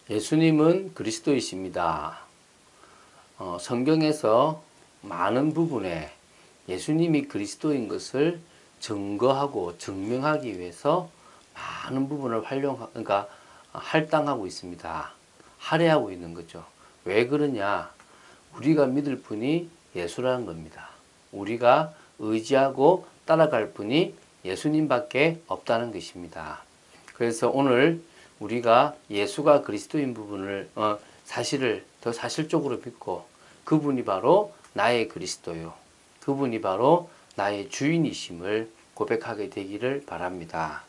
예수님은 그리스도이십니다. 성경에서 많은 부분에 예수님이 그리스도인 것을 증거하고 증명하기 위해서 많은 부분을 그러니까 할당하고 있습니다. 할애하고 있는 거죠. 왜 그러냐? 우리가 믿을 분이 예수라는 겁니다. 우리가 의지하고 따라갈 분이 예수님밖에 없다는 것입니다. 그래서 오늘 우리가 예수가 그리스도인 부분을 사실을 더 사실적으로 믿고 그분이 바로 나의 그리스도요. 그분이 바로 나의 주인이심을 고백하게 되기를 바랍니다.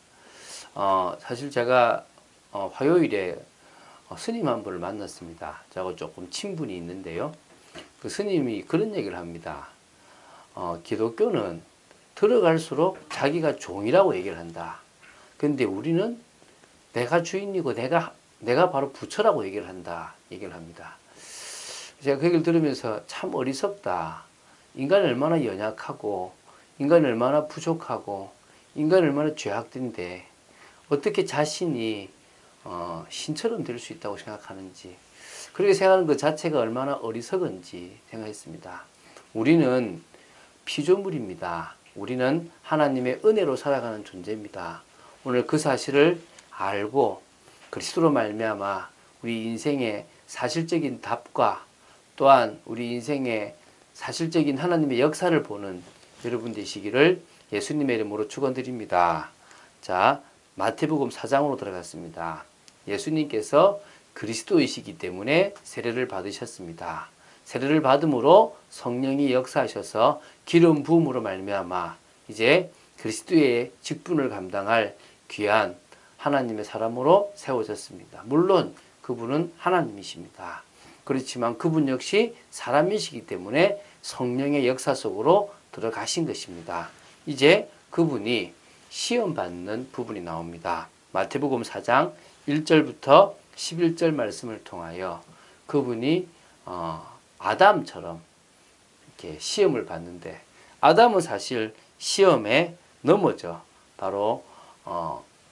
사실 제가 화요일에 스님 한 분을 만났습니다. 저하고 조금 친분이 있는데요. 그 스님이 그런 얘기를 합니다. 기독교는 들어갈수록 자기가 종이라고 얘기를 한다. 근데 우리는 내가 주인이고 내가 바로 부처라고 얘기를 합니다. 제가 그 얘기를 들으면서 참 어리석다. 인간이 얼마나 연약하고 인간이 얼마나 부족하고 인간이 얼마나 죄악된데 어떻게 자신이 신처럼 될 수 있다고 생각하는지, 그렇게 생각하는 것 자체가 얼마나 어리석은지 생각했습니다. 우리는 피조물입니다. 우리는 하나님의 은혜로 살아가는 존재입니다. 오늘 그 사실을 알고 그리스도로 말미암아 우리 인생의 사실적인 답과 또한 우리 인생의 사실적인 하나님의 역사를 보는 여러분 되시기를 예수님의 이름으로 축원드립니다. 자, 마태복음 4장으로 들어갔습니다. 예수님께서 그리스도이시기 때문에 세례를 받으셨습니다. 세례를 받음으로 성령이 역사하셔서 기름 부음으로 말미암아 이제 그리스도의 직분을 감당할 귀한 하나님의 사람으로 세워졌습니다. 물론 그분은 하나님이십니다. 그렇지만 그분 역시 사람이시기 때문에 성령의 역사 속으로 들어가신 것입니다. 이제 그분이 시험 받는 부분이 나옵니다. 마태복음 4장 1절부터 11절 말씀을 통하여 그분이 아담처럼 이렇게 시험을 받는데, 아담은 사실 시험에 넘어져 바로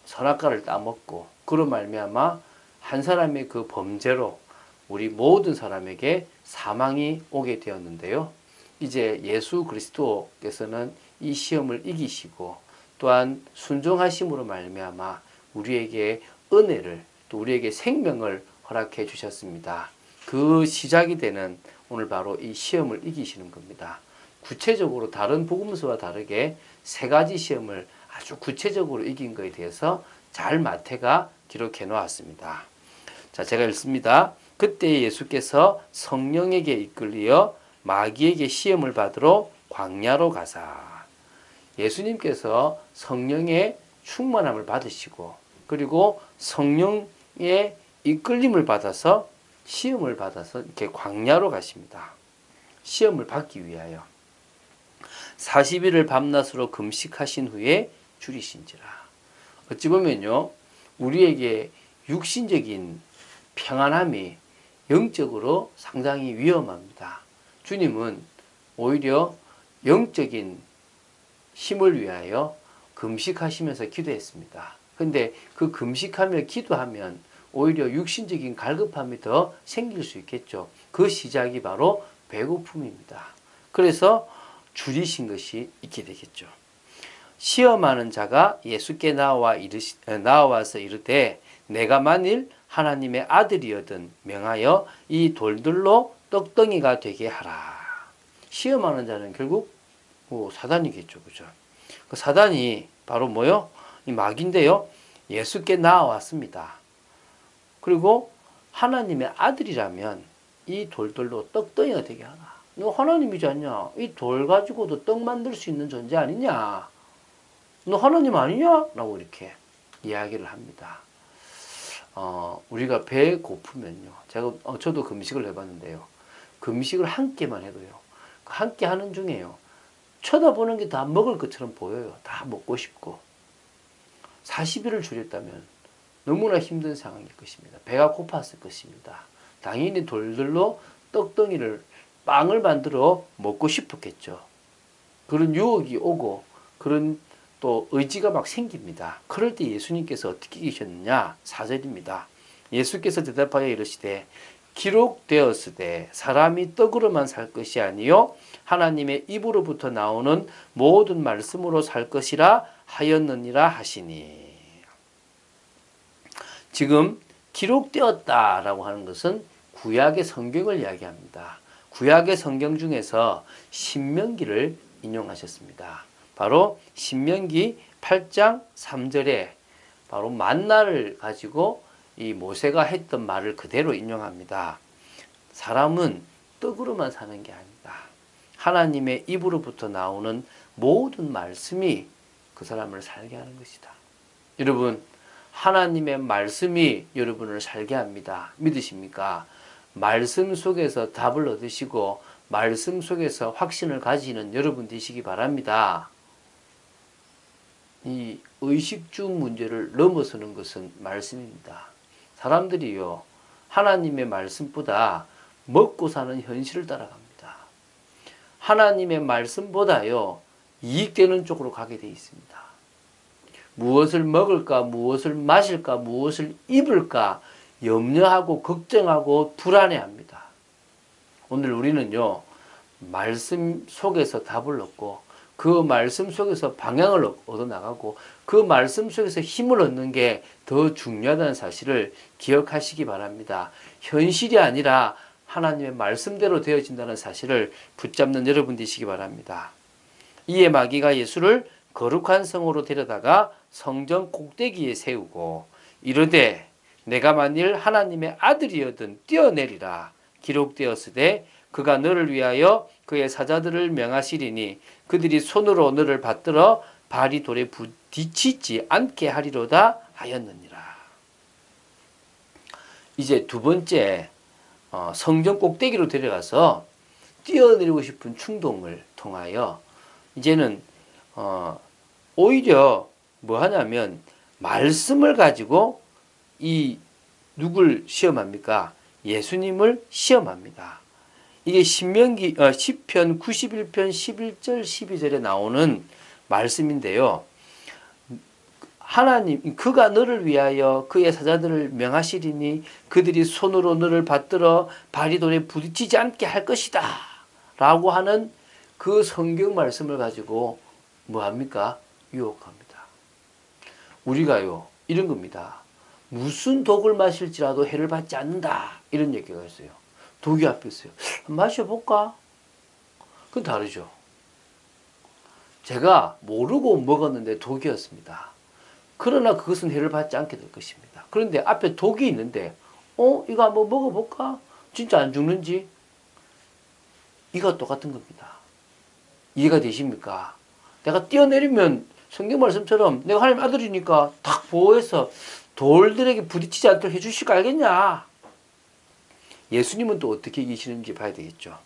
선악과를 따먹고 그로 말미암아 한 사람의 그 범죄로 우리 모든 사람에게 사망이 오게 되었는데요. 이제 예수 그리스도께서는 이 시험을 이기시고 또한 순종하심으로 말미암아 우리에게 은혜를 또 우리에게 생명을 허락해 주셨습니다. 그 시작이 되는 오늘 바로 이 시험을 이기시는 겁니다. 구체적으로 다른 복음서와 다르게 세 가지 시험을 아주 구체적으로 이긴 것에 대해서 잘 마태가 기록해 놓았습니다. 자, 제가 읽습니다. 그때 예수께서 성령에게 이끌리어 마귀에게 시험을 받으러 광야로 가사. 예수님께서 성령의 충만함을 받으시고 그리고 성령의 이끌림을 받아서 시험을 받아서 이렇게 광야로 가십니다. 시험을 받기 위하여 40일을 밤낮으로 금식하신 후에 줄이신지라. 어찌 보면요, 우리에게 육신적인 평안함이 영적으로 상당히 위험합니다. 주님은 오히려 영적인 힘을 위하여 금식하시면서 기도했습니다. 근데 그 금식하며 기도하면 오히려 육신적인 갈급함이 더 생길 수 있겠죠. 그 시작이 바로 배고픔입니다. 그래서 줄이신 것이 있게 되겠죠. 시험하는 자가 예수께 나와서 이르되 내가 만일 하나님의 아들이여든 명하여 이 돌들로 떡덩이가 되게 하라. 시험하는 자는 결국 사단이겠죠. 그죠? 그 사단이 바로 뭐요? 이 마귀인데요. 예수께 나와왔습니다. 그리고 하나님의 아들이라면 이 돌들로 떡덩이가 되게 하라. 너 하나님이지 않냐? 이 돌 가지고도 떡 만들 수 있는 존재 아니냐? 너 하나님 아니냐? 라고 이렇게 이야기를 합니다. 우리가 배 고프면요. 저도 금식을 해봤는데요. 금식을 한 끼만 해도요. 한 끼 하는 중에요. 쳐다보는 게 다 먹을 것처럼 보여요. 다 먹고 싶고. 40일을 줄였다면 너무나 힘든 상황일 것입니다. 배가 고팠을 것입니다. 당연히 돌들로 떡덩이를 빵을 만들어 먹고 싶었겠죠. 그런 유혹이 오고 그런 또 의지가 막 생깁니다. 그럴 때 예수님께서 어떻게 계셨느냐? 4절입니다. 예수께서 대답하여 이르시되 기록되었으되 사람이 떡으로만 살 것이 아니요 하나님의 입으로부터 나오는 모든 말씀으로 살 것이라 하였느니라 하시니. 지금 기록되었다라고 하는 것은 구약의 성경을 이야기합니다. 구약의 성경 중에서 신명기를 인용하셨습니다. 바로 신명기 8장 3절에 바로 만나를 가지고 이 모세가 했던 말을 그대로 인용합니다. 사람은 떡으로만 사는 게 아니다. 하나님의 입으로부터 나오는 모든 말씀이 그 사람을 살게 하는 것이다. 여러분, 하나님의 말씀이 여러분을 살게 합니다. 믿으십니까? 말씀 속에서 답을 얻으시고 말씀 속에서 확신을 가지는 여러분 되시기 바랍니다. 이 의식주 문제를 넘어서는 것은 말씀입니다. 사람들이요, 하나님의 말씀보다 먹고 사는 현실을 따라갑니다. 하나님의 말씀보다요, 이익되는 쪽으로 가게 되어 있습니다. 무엇을 먹을까, 무엇을 마실까, 무엇을 입을까 염려하고 걱정하고 불안해합니다. 오늘 우리는요, 말씀 속에서 답을 얻고 그 말씀 속에서 방향을 얻어나가고 그 말씀 속에서 힘을 얻는 게 더 중요하다는 사실을 기억하시기 바랍니다. 현실이 아니라 하나님의 말씀대로 되어진다는 사실을 붙잡는 여러분 되시기 바랍니다. 이에 마귀가 예수를 거룩한 성으로 데려다가 성전 꼭대기에 세우고 이르되 내가 만일 하나님의 아들이여든 뛰어내리라. 기록되었으되 그가 너를 위하여 그의 사자들을 명하시리니 그들이 손으로 너를 받들어 발이 돌에 부딪히지 않게 하리로다 하였느니라. 이제 두 번째 성전 꼭대기로 데려가서 뛰어내리고 싶은 충동을 통하여 이제는 오히려 뭐 하냐면 말씀을 가지고 이 누굴 시험합니까? 예수님을 시험합니다. 이게 신명기 시편 91편 11절 12절에 나오는 말씀인데요. 하나님 그가 너를 위하여 그의 사자들을 명하시리니 그들이 손으로 너를 받들어 발이 돌에 부딪히지 않게 할 것이다 라고 하는 그 성경 말씀을 가지고 뭐합니까? 유혹합니다. 우리가요 이런 겁니다. 무슨 독을 마실지라도 해를 받지 않는다 이런 얘기가 있어요. 독이 앞에 있어요. 마셔볼까? 그건 다르죠. 제가 모르고 먹었는데 독이었습니다. 그러나 그것은 해를 받지 않게 될 것입니다. 그런데 앞에 독이 있는데 이거 한번 먹어볼까? 진짜 안 죽는지? 이거 똑같은 겁니다. 이해가 되십니까? 내가 뛰어내리면 성경 말씀처럼 내가 하나님 아들이니까 딱 보호해서 돌들에게 부딪히지 않도록 해주실 거 알겠냐? 예수님은 또 어떻게 이기시는지 봐야 되겠죠.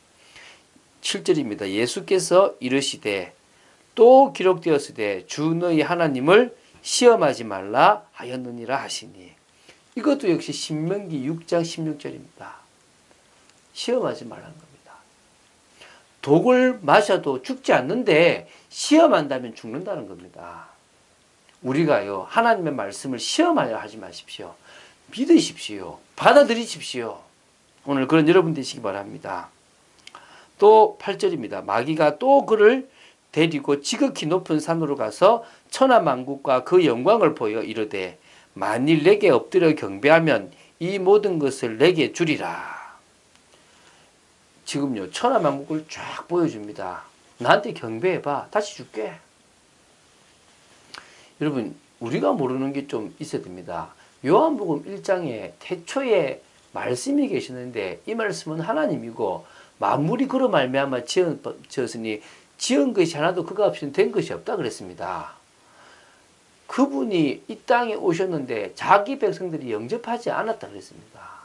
7절입니다. 예수께서 이르시되 또 기록되었으되 주 너희 하나님을 시험하지 말라 하였느니라 하시니. 이것도 역시 신명기 6장 16절입니다. 시험하지 말라는 겁니다. 독을 마셔도 죽지 않는데 시험한다면 죽는다는 겁니다. 우리가요 하나님의 말씀을 시험하려 하지 마십시오. 믿으십시오. 받아들이십시오. 오늘 그런 여러분 되시기 바랍니다. 또 8절입니다. 마귀가 또 그를 데리고 지극히 높은 산으로 가서 천하만국과 그 영광을 보여 이르되 만일 내게 엎드려 경배하면 이 모든 것을 내게 주리라. 지금요 천하만국을 쫙 보여줍니다. 나한테 경배해봐. 다시 줄게. 여러분 우리가 모르는 게 좀 있어야 됩니다. 요한복음 1장에 태초에 말씀이 계시는데 이 말씀은 하나님이고 만물이 그로 말미암아 지었으니 지은 것이 하나도 그가 없이는 된 것이 없다 그랬습니다. 그분이 이 땅에 오셨는데 자기 백성들이 영접하지 않았다 그랬습니다.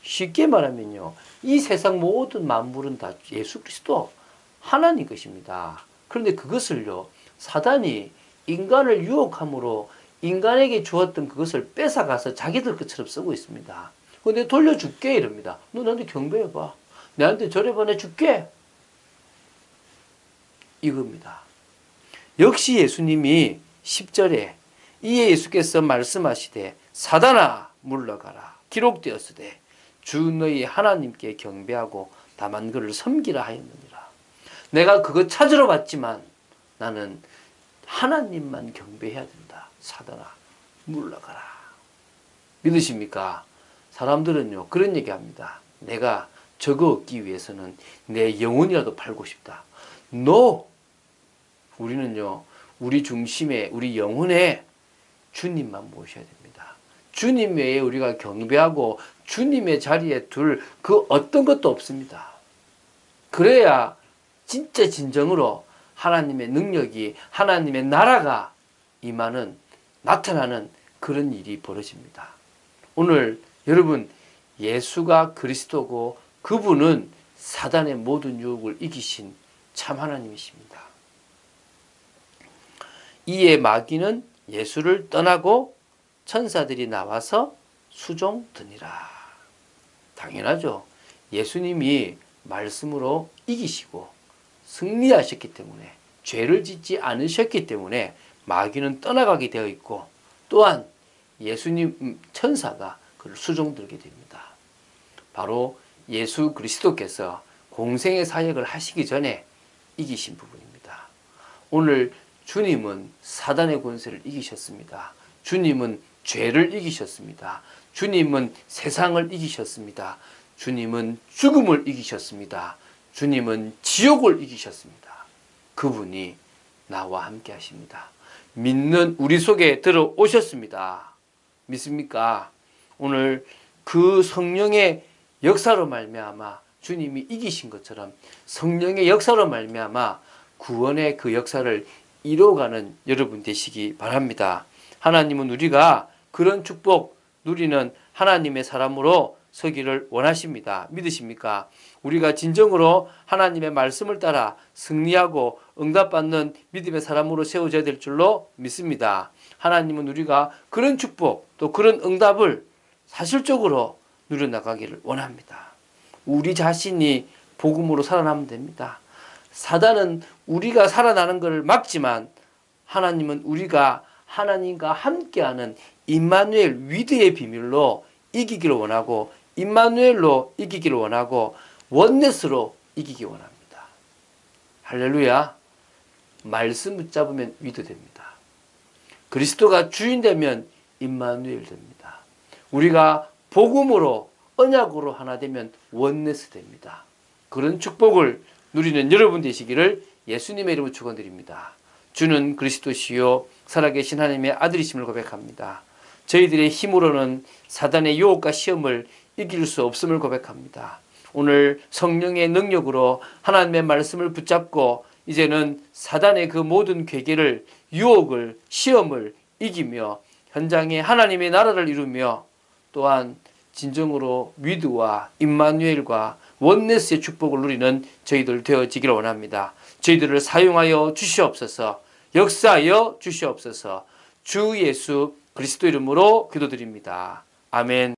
쉽게 말하면요 이 세상 모든 만물은 다 예수 그리스도 하나님 것입니다. 그런데 그것을요 사단이 인간을 유혹함으로 인간에게 주었던 그것을 뺏어가서 자기들 것처럼 쓰고 있습니다. 근데 돌려줄게 이럽니다. 너 나한테 경배해봐. 나한테 절해봐. 내가 줄게. 이겁니다. 역시 예수님이 10절에 이에 예수께서 말씀하시되 사단아 물러가라. 기록되었으되 주 너희 하나님께 경배하고 다만 그를 섬기라 하였느니라. 내가 그거 찾으러 왔지만 나는 하나님만 경배해야 된다. 사단아 물러가라. 믿으십니까? 사람들은요 그런 얘기합니다. 내가 저거 얻기 위해서는 내 영혼이라도 팔고 싶다. No! 우리는요 우리 중심에 우리 영혼에 주님만 모셔야 됩니다. 주님 외에 우리가 경배하고 주님의 자리에 둘 그 어떤 것도 없습니다. 그래야 진짜 진정으로 하나님의 능력이 하나님의 나라가 임하는 나타나는 그런 일이 벌어집니다. 오늘 여러분 예수가 그리스도고 그분은 사단의 모든 유혹을 이기신 참 하나님이십니다. 이에 마귀는 예수를 떠나고 천사들이 나와서 수종드니라. 당연하죠. 예수님이 말씀으로 이기시고 승리하셨기 때문에 죄를 짓지 않으셨기 때문에 마귀는 떠나가게 되어 있고 또한 예수님 천사가 그를 수종들게 됩니다. 바로 예수 그리스도께서 공생의 사역을 하시기 전에 이기신 부분입니다. 오늘 주님은 사단의 권세를 이기셨습니다. 주님은 죄를 이기셨습니다. 주님은 세상을 이기셨습니다. 주님은 죽음을 이기셨습니다. 주님은 지옥을 이기셨습니다. 그분이 나와 함께 하십니다. 믿는 우리 속에 들어오셨습니다. 믿습니까? 오늘 그 성령의 역사로 말미암아 주님이 이기신 것처럼 성령의 역사로 말미암아 구원의 그 역사를 이뤄가는 여러분 되시기 바랍니다. 하나님은 우리가 그런 축복 누리는 하나님의 사람으로 서기를 원하십니다. 믿으십니까? 우리가 진정으로 하나님의 말씀을 따라 승리하고 응답받는 믿음의 사람으로 세워져야 될 줄로 믿습니다. 하나님은 우리가 그런 축복 또 그런 응답을 사실적으로 누려나가기를 원합니다. 우리 자신이 복음으로 살아나면 됩니다. 사단은 우리가 살아나는 것을 막지만 하나님은 우리가 하나님과 함께하는 임마누엘 위드의 비밀로 이기기를 원하고 임마누엘로 이기기를 원하고 원네스로 이기기 원합니다. 할렐루야. 말씀 붙잡으면 위드 됩니다. 그리스도가 주인 되면 임마누엘 됩니다. 우리가 복음으로 언약으로 하나 되면 원네스 됩니다. 그런 축복을 누리는 여러분 되시기를 예수님의 이름으로 축원드립니다. 주는 그리스도시요 살아계신 하나님의 아들이심을 고백합니다. 저희들의 힘으로는 사단의 유혹과 시험을 이길 수 없음을 고백합니다. 오늘 성령의 능력으로 하나님의 말씀을 붙잡고 이제는 사단의 그 모든 괴계를 유혹을 시험을 이기며 현장에 하나님의 나라를 이루며 또한 진정으로 위드와 임마누엘과 원네스의 축복을 누리는 저희들 되어지기를 원합니다. 저희들을 사용하여 주시옵소서. 역사하여 주시옵소서. 주 예수 그리스도 이름으로 기도드립니다. 아멘.